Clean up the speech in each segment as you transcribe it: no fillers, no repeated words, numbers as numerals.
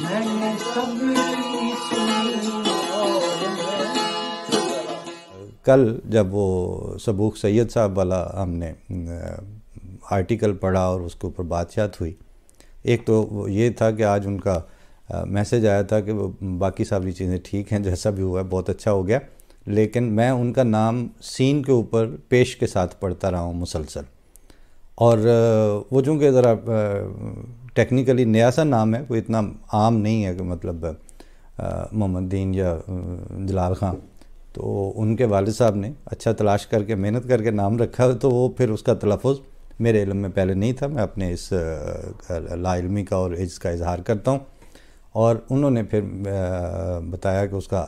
میں نے سب کی سنی اور کل جب وہ سبوخ سید صاحب والا ہم نے آرٹیکل پڑھا اور اس کے اوپر بات چیت ہوئی، ایک تو یہ تھا کہ آج ان کا میسج آیا تھا کہ وہ باقی ساری چیزیں ٹھیک ہیں، جیسا بھی ہوا ہے بہت اچھا ہو گیا، لیکن میں ان کا نام سین کے اوپر پیش کے ساتھ پڑھتا رہا ہوں مسلسل، اور وہ چونکہ ذرا ٹیکنیکلی نیا سا نام ہے، کوئی اتنا عام نہیں ہے کہ مطلب محمد دین یا جلال خان، تو ان کے والد صاحب نے اچھا تلاش کر کے محنت کر کے نام رکھا، تو وہ پھر اس کا تلفظ میرے علم میں پہلے نہیں تھا، میں اپنے اس لا علمی کا اور عجز کا اظہار کرتا ہوں، اور انہوں نے پھر بتایا کہ اس کا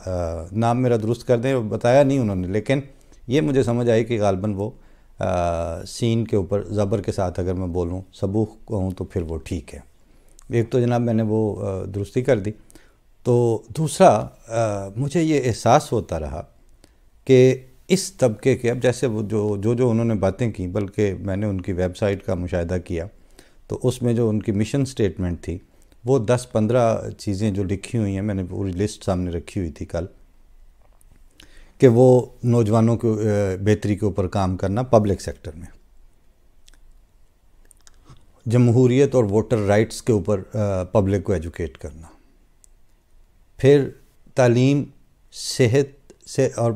نام میرا درست کر دیں، بتایا نہیں انہوں نے، لیکن یہ مجھے سمجھ آئی کہ غالباً وہ سین کے اوپر زبر کے ساتھ اگر میں بولوں سبوخ کہوں تو پھر وہ ٹھیک ہے۔ ایک تو جناب میں نے وہ درستی کر دی، تو دوسرا مجھے یہ احساس ہوتا رہا کہ اس طبقے کے، اب جیسے وہ جو انہوں نے باتیں کی، بلکہ میں نے ان کی ویب سائٹ کا مشاہدہ کیا تو اس میں جو ان کی مشن سٹیٹمنٹ تھی وہ 10-15 چیزیں جو لکھی ہوئی ہیں، میں نے پوری لسٹ سامنے رکھی ہوئی تھی کل، کہ وہ نوجوانوں کو بہتری کے اوپر کام کرنا پبلک سیکٹر میں، جمہوریت اور ووٹر رائٹس کے اوپر پبلک کو ایجوکیٹ کرنا، پھر تعلیم، صحت سے اور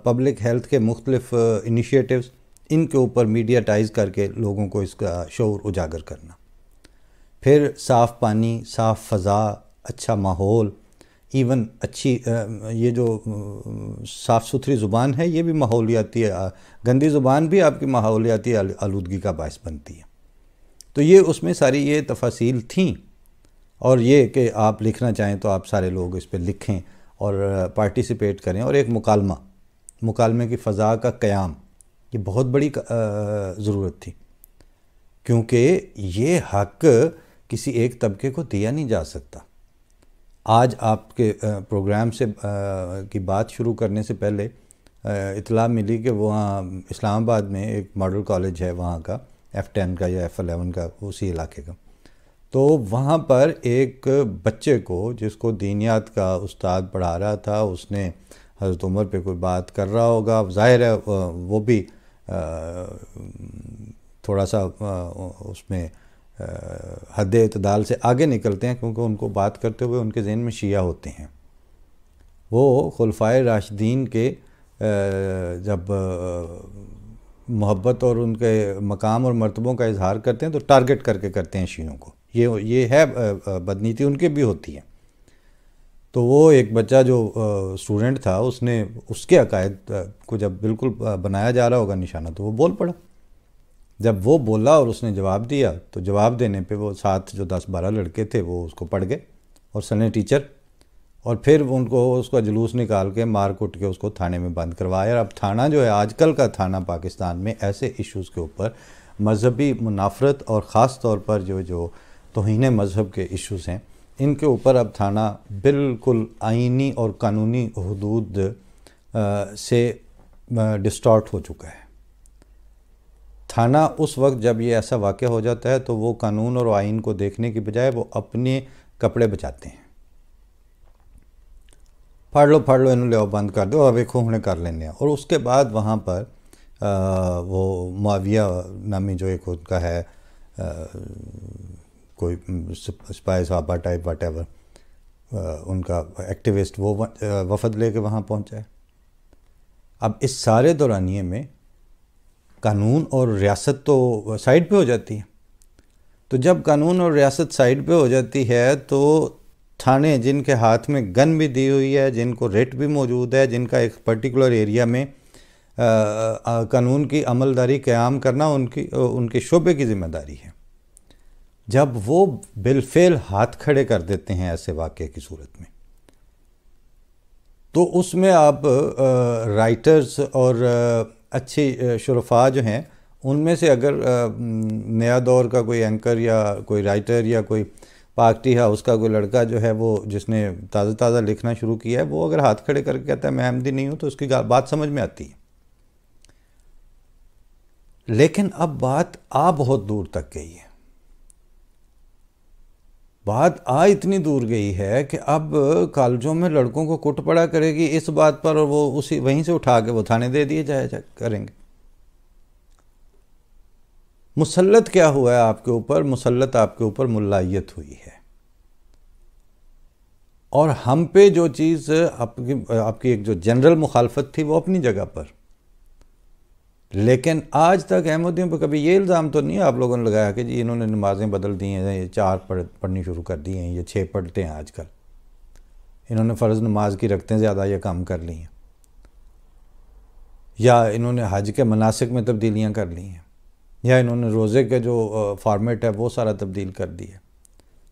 پبلک ہیلتھ کے مختلف انیشیٹوز، ان کے اوپر میڈیاٹائز کر کے لوگوں کو اس کا شعور اجاگر کرنا، پھر صاف پانی، صاف فضا، اچھا ماحول، ایون اچھی یہ جو صاف ستھری زبان ہے یہ بھی ماحولیاتی، گندی زبان بھی آپ کی ماحولیاتی آلودگی کا باعث بنتی ہے، تو یہ اس میں ساری یہ تفاصیل تھیں، اور یہ کہ آپ لکھنا چاہیں تو آپ سارے لوگ اس پہ لکھیں اور پارٹیسپیٹ کریں، اور ایک مکالمے کی فضا کا قیام، یہ بہت بڑی ضرورت تھی، کیونکہ یہ حق کسی ایک طبقے کو دیا نہیں جا سکتا۔ آج آپ کے پروگرام سے کی بات شروع کرنے سے پہلے اطلاع ملی کہ وہاں اسلام آباد میں ایک ماڈل کالج ہے وہاں کا، F10 کا یا F11 کا، اسی علاقے کا، تو وہاں پر ایک بچے کو، جس کو دینیات کا استاد پڑھا رہا تھا، اس نے حضرت عمر پہ کوئی بات کر رہا ہوگا، ظاہر ہے وہ بھی تھوڑا سا اس میں حد اعتدال سے آگے نکلتے ہیں، کیونکہ ان کو بات کرتے ہوئے ان کے ذہن میں شیعہ ہوتے ہیں، وہ خلفائے راشدین کے جب محبت اور ان کے مقام اور مرتبوں کا اظہار کرتے ہیں تو ٹارگٹ کر کے کرتے ہیں شیعوں کو، یہ ہے بدنیتی ان کے بھی ہوتی ہے۔ تو وہ ایک بچہ جو اسٹوڈنٹ تھا، اس نے اس کے عقائد کو جب بالکل بنایا جا رہا ہوگا نشانہ، تو وہ بول پڑا، جب وہ بولا اور اس نے جواب دیا تو جواب دینے پہ وہ ساتھ جو 10-12 لڑکے تھے وہ اس کو پڑھ گئے اور سنے ٹیچر، اور پھر ان کو اس کا جلوس نکال کے مار کٹ کے اس کو تھانے میں بند کروایا۔ اور اب تھانہ جو ہے، آج کل کا تھانہ پاکستان میں ایسے ایشوز کے اوپر، مذہبی منافرت اور خاص طور پر جو توہین مذہب کے ایشوز ہیں، ان کے اوپر اب تھانہ بالکل آئینی اور قانونی حدود سے ڈسٹارٹ ہو چکا ہے۔ تھانہ اس وقت جب یہ ایسا واقعہ ہو جاتا ہے تو وہ قانون اور آئین کو دیکھنے کی بجائے وہ اپنے کپڑے بچاتے ہیں، پھاڑ لو انہوں لے بند کر دو، اور ویکھو ہنے کر لینے ہیں، اور اس کے بعد وہاں پر وہ معاویہ نامی جو ایک ان کا ہے، کوئی سپاہی صحابہ ٹائپ واٹ ایور، ان کا ایکٹیوسٹ، وہ وفد لے کے وہاں پہنچا ہے۔ اب اس سارے دورانیے میں قانون اور ریاست تو سائیڈ پہ ہو جاتی ہے، تو جب قانون اور ریاست سائیڈ پہ ہو جاتی ہے تو تھانے جن کے ہاتھ میں گن بھی دی ہوئی ہے، جن کو ریٹ بھی موجود ہے، جن کا ایک پرٹیکولر ایریا میں قانون کی عملداری قیام کرنا ان کے شعبے کی ذمہ داری ہے، جب وہ بالفعل ہاتھ کھڑے کر دیتے ہیں ایسے واقعے کی صورت میں، تو اس میں آپ رائٹرز اور اچھی شرفاء جو ہیں، ان میں سے اگر نیا دور کا کوئی اینکر یا کوئی رائٹر یا کوئی پاک ٹی ہاؤس کا کوئی لڑکا جو ہے، وہ جس نے تازہ لکھنا شروع کیا ہے، وہ اگر ہاتھ کھڑے کر کے کہتا ہے میں احمدی نہیں ہوں، تو اس کی بات سمجھ میں آتی ہے، لیکن اب بات بہت دور تک گئی ہے۔ بات اتنی دور گئی ہے کہ اب کالجوں میں لڑکوں کو کٹ پڑا کرے گی اس بات پر، اور وہ وہیں سے اٹھا کے وہ تھانے دے دیے جائے کریں گے۔ مسلط کیا ہوا ہے آپ کے اوپر؟ مسلط آپ کے اوپر ملائیت ہوئی ہے، اور ہم پہ جو چیز آپ کی ایک جو جنرل مخالفت تھی وہ اپنی جگہ پر، لیکن آج تک احمدیوں پہ کبھی یہ الزام تو نہیں آپ لوگوں نے لگایا کہ جی انہوں نے نمازیں بدل دی ہیں، یہ 4 پڑھنی شروع کر دی ہیں، یہ 6 پڑھتے ہیں آج کل، انہوں نے فرض نماز کی رکھتے ہیں زیادہ یہ کام کر لی ہیں، یا انہوں نے حج کے مناسک میں تبدیلیاں کر لی ہیں، یا انہوں نے روزے کے جو فارمیٹ ہے وہ سارا تبدیل کر دی ہے۔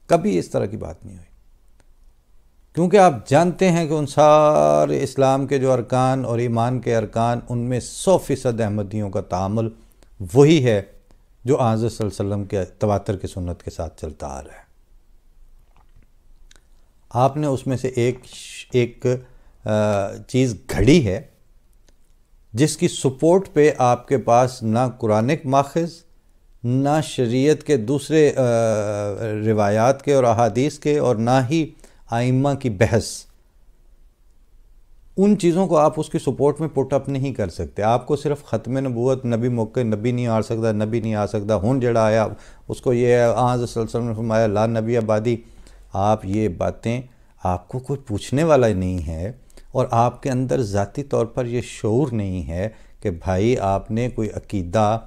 کبھی اس طرح کی بات نہیں ہوئی، کیونکہ آپ جانتے ہیں کہ ان سارے اسلام کے جو ارکان اور ایمان کے ارکان، ان میں 100% احمدیوں کا تعامل وہی ہے جو حضرت صلی اللہ علیہ وسلم کے تواتر کی سنت کے ساتھ چلتا آ رہا ہے۔ آپ نے اس میں سے ایک چیز گھڑی ہے جس کی سپورٹ پہ آپ کے پاس نہ قرآنک ماخذ، نہ شریعت کے دوسرے روایات کے اور احادیث کے، اور نہ ہی ائمہ کی بحث، ان چیزوں کو آپ اس کی سپورٹ میں پٹ اپ نہیں کر سکتے۔ آپ کو صرف ختم نبوت، نبی موقع نبی نہیں آ سکتا، نبی نہیں آ سکتا، ہون جڑا آیا اس کو یہ ہے، حضرت صلی اللہ علیہ وسلم نے فرمایا لا نبی آبادی۔ آپ یہ باتیں، آپ کو کوئی پوچھنے والا نہیں ہے، اور آپ کے اندر ذاتی طور پر یہ شعور نہیں ہے کہ بھائی آپ نے کوئی عقیدہ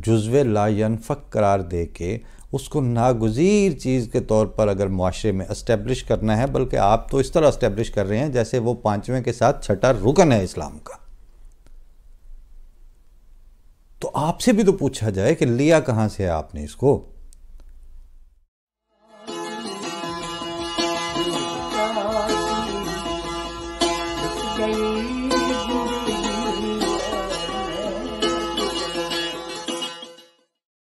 جزو لا ینفک قرار دے کے اس کو ناگزیر چیز کے طور پر اگر معاشرے میں اسٹیبلش کرنا ہے، بلکہ آپ تو اس طرح اسٹیبلش کر رہے ہیں جیسے وہ 5ویں کے ساتھ 6واں رکن ہے اسلام کا۔ تو آپ سے بھی تو پوچھا جائے کہ لیا کہاں سے ہے آپ نے اس کو؟ گئی